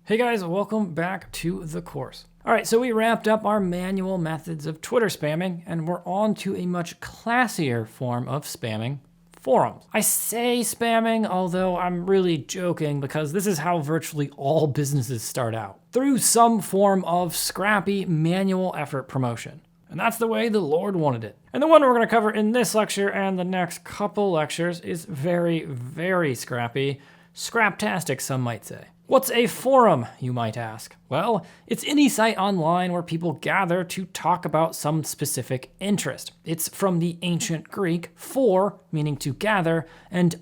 Hey guys, welcome back to the course. All right, so we wrapped up our manual methods of Twitter spamming, and we're on to a much classier form of spamming, forums. I say spamming, although I'm really joking because this is how virtually all businesses start out, through some form of scrappy manual effort promotion. And that's the way the Lord wanted it. And the one we're gonna cover in this lecture and the next couple lectures is very, very scrappy, scraptastic some might say. What's a forum, you might ask? Well, it's any site online where people gather to talk about some specific interest. It's from the ancient Greek, for, meaning to gather, and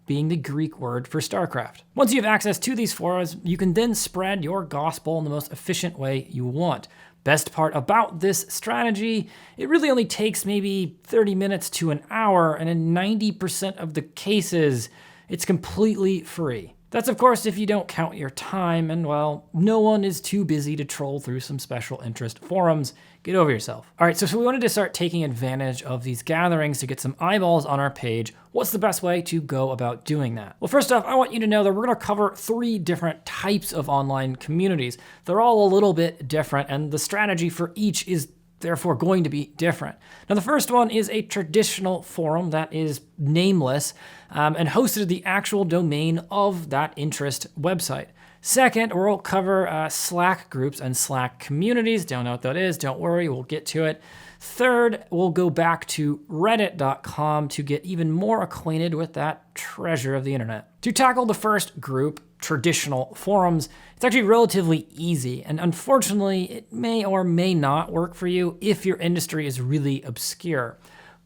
being the Greek word for StarCraft. Once you have access to these forums, you can then spread your gospel in the most efficient way you want. Best part about this strategy, it really only takes maybe 30 minutes to an hour, and in 90% of the cases, it's completely free. That's of course if you don't count your time, and well, no one is too busy to troll through some special interest forums. Get over yourself. All right, so we wanted to start taking advantage of these gatherings to get some eyeballs on our page. What's the best way to go about doing that? Well, first off, I want you to know that we're gonna cover 3 different types of online communities. They're all a little bit different, and the strategy for each is therefore going to be different. Now, the first one is a traditional forum that is nameless and hosted at the actual domain of that interest website. Second, we'll cover Slack groups and Slack communities. Don't know what that is, don't worry, we'll get to it. Third, we'll go back to reddit.com to get even more acquainted with that treasure of the internet. To tackle the first group, traditional forums, it's actually relatively easy, and unfortunately, it may or may not work for you if your industry is really obscure.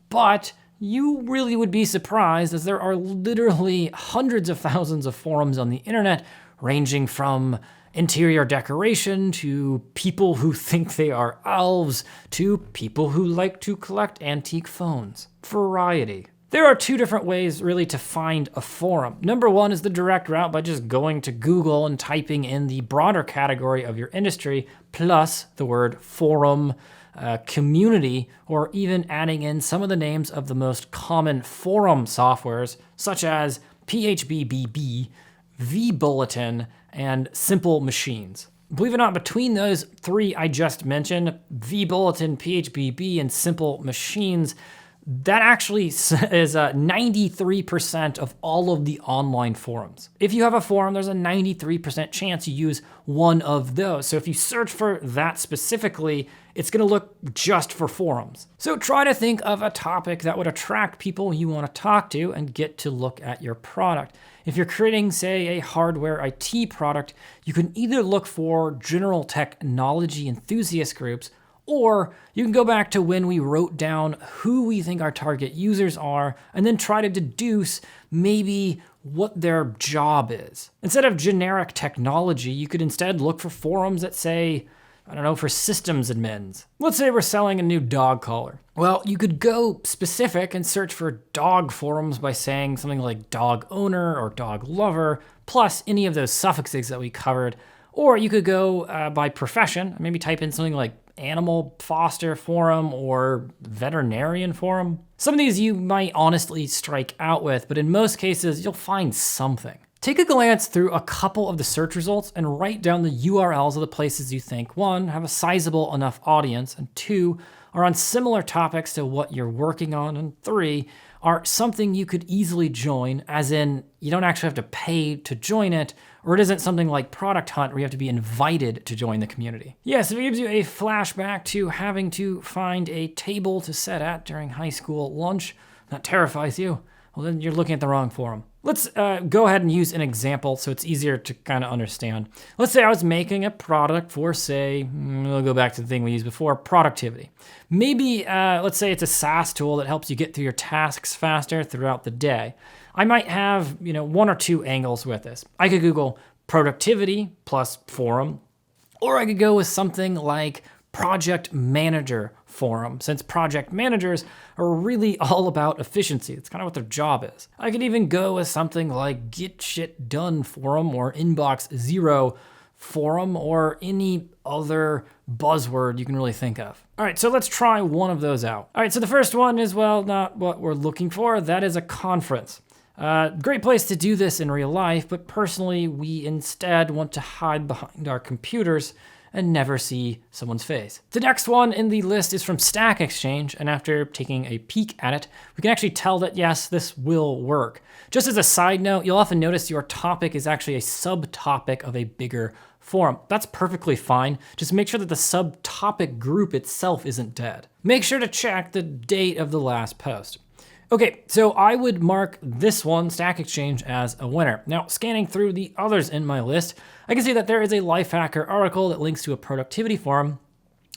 But you really would be surprised, as there are literally hundreds of thousands of forums on the internet, ranging from interior decoration to people who think they are elves to people who like to collect antique phones. Variety. There are 2 different ways really to find a forum. Number 1 is the direct route by just going to Google and typing in the broader category of your industry, plus the word forum, community, or even adding in some of the names of the most common forum softwares, such as PHPBB, vBulletin, and Simple Machines. Believe it or not, between those 3 I just mentioned, vBulletin, PHPBB, and Simple Machines, that actually is 93% of all of the online forums. If you have a forum, there's a 93% chance you use one of those. So if you search for that specifically, it's gonna look just for forums. So try to think of a topic that would attract people you wanna talk to and get to look at your product. If you're creating, say, a hardware IT product, you can either look for general technology enthusiast groups, or you can go back to when we wrote down who we think our target users are and then try to deduce maybe what their job is. Instead of generic technology, you could instead look for forums that say, I don't know, for systems admins. Let's say we're selling a new dog collar. Well, you could go specific and search for dog forums by saying something like dog owner or dog lover, plus any of those suffixes that we covered. Or you could go by profession, maybe type in something like animal foster forum or veterinarian forum. Some of these you might honestly strike out with, but in most cases, you'll find something. Take a glance through a couple of the search results and write down the URLs of the places you think, 1, have a sizable enough audience, and 2, are on similar topics to what you're working on, and 3, are something you could easily join, as in you don't actually have to pay to join it, or it isn't something like Product Hunt where you have to be invited to join the community. Yes, if it gives you a flashback to having to find a table to sit at during high school lunch, that terrifies you, well then you're looking at the wrong forum. Let's go ahead and use an example so it's easier to kind of understand. Let's say I was making a product for, say, we'll go back to the thing we used before, productivity. Maybe, let's say it's a SaaS tool that helps you get through your tasks faster throughout the day. I might have, 1 or 2 angles with this. I could Google productivity plus forum, or I could go with something like project manager forum, since project managers are really all about efficiency. It's kind of what their job is. I could even go with something like Get Shit Done forum or Inbox Zero forum or any other buzzword you can really think of. All right, so let's try one of those out. All right, so the first one is, well, not what we're looking for. That is a conference. Great place to do this in real life, but personally, we instead want to hide behind our computers and never see someone's face. The next one in the list is from Stack Exchange, and after taking a peek at it, we can actually tell that yes, this will work. Just as a side note, you'll often notice your topic is actually a subtopic of a bigger forum. That's perfectly fine. Just make sure that the subtopic group itself isn't dead. Make sure to check the date of the last post. Okay, so I would mark this one, Stack Exchange, as a winner. Now, scanning through the others in my list, I can see that there is a Lifehacker article that links to a productivity forum.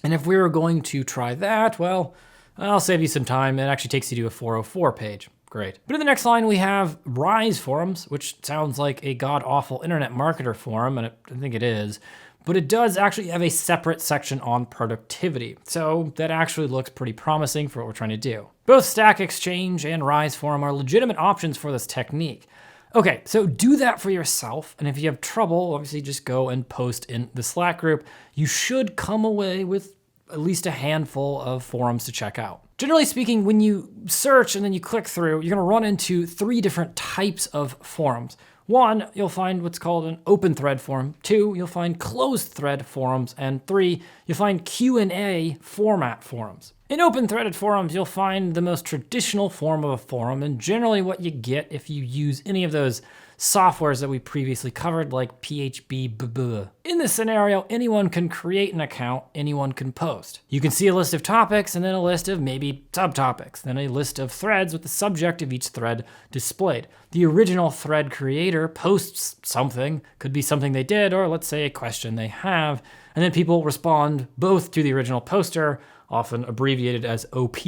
And if we were going to try that, well, I'll save you some time. It actually takes you to a 404 page. Great. But in the next line, we have Rise Forums, which sounds like a god-awful internet marketer forum, and I think it is. But it does actually have a separate section on productivity. So that actually looks pretty promising for what we're trying to do. Both Stack Exchange and Rise Forum are legitimate options for this technique. Okay, so do that for yourself. And if you have trouble, obviously just go and post in the Slack group. You should come away with at least a handful of forums to check out. Generally speaking, when you search and then you click through, you're gonna run into 3 different types of forums. 1, you'll find what's called an open thread forum. 2, you'll find closed thread forums. And 3, you'll find Q&A format forums. In open threaded forums, you'll find the most traditional form of a forum and generally what you get if you use any of those softwares that we previously covered like PHP. In this scenario, anyone can create an account, anyone can post. You can see a list of topics and then a list of maybe subtopics, then a list of threads with the subject of each thread displayed. The original thread creator posts something, could be something they did, or let's say a question they have, and then people respond both to the original poster, often abbreviated as OP,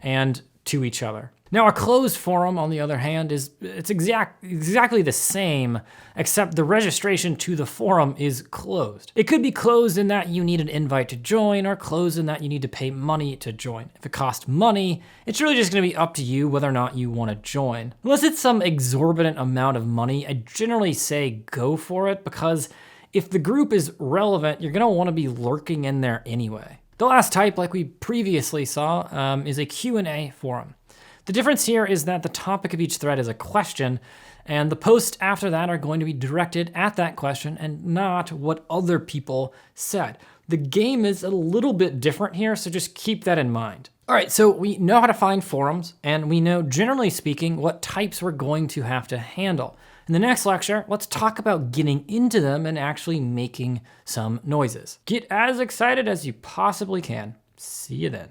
and to each other. Now, a closed forum, on the other hand, it's exactly the same, except the registration to the forum is closed. It could be closed in that you need an invite to join, or closed in that you need to pay money to join. If it costs money, it's really just gonna be up to you whether or not you wanna join. Unless it's some exorbitant amount of money, I generally say go for it, because if the group is relevant, you're gonna wanna be lurking in there anyway. The last type, like we previously saw, is a Q&A forum. The difference here is that the topic of each thread is a question, and the posts after that are going to be directed at that question and not what other people said. The game is a little bit different here, so just keep that in mind. All right, so we know how to find forums, and we know, generally speaking, what types we're going to have to handle. In the next lecture, let's talk about getting into them and actually making some noises. Get as excited as you possibly can. See you then.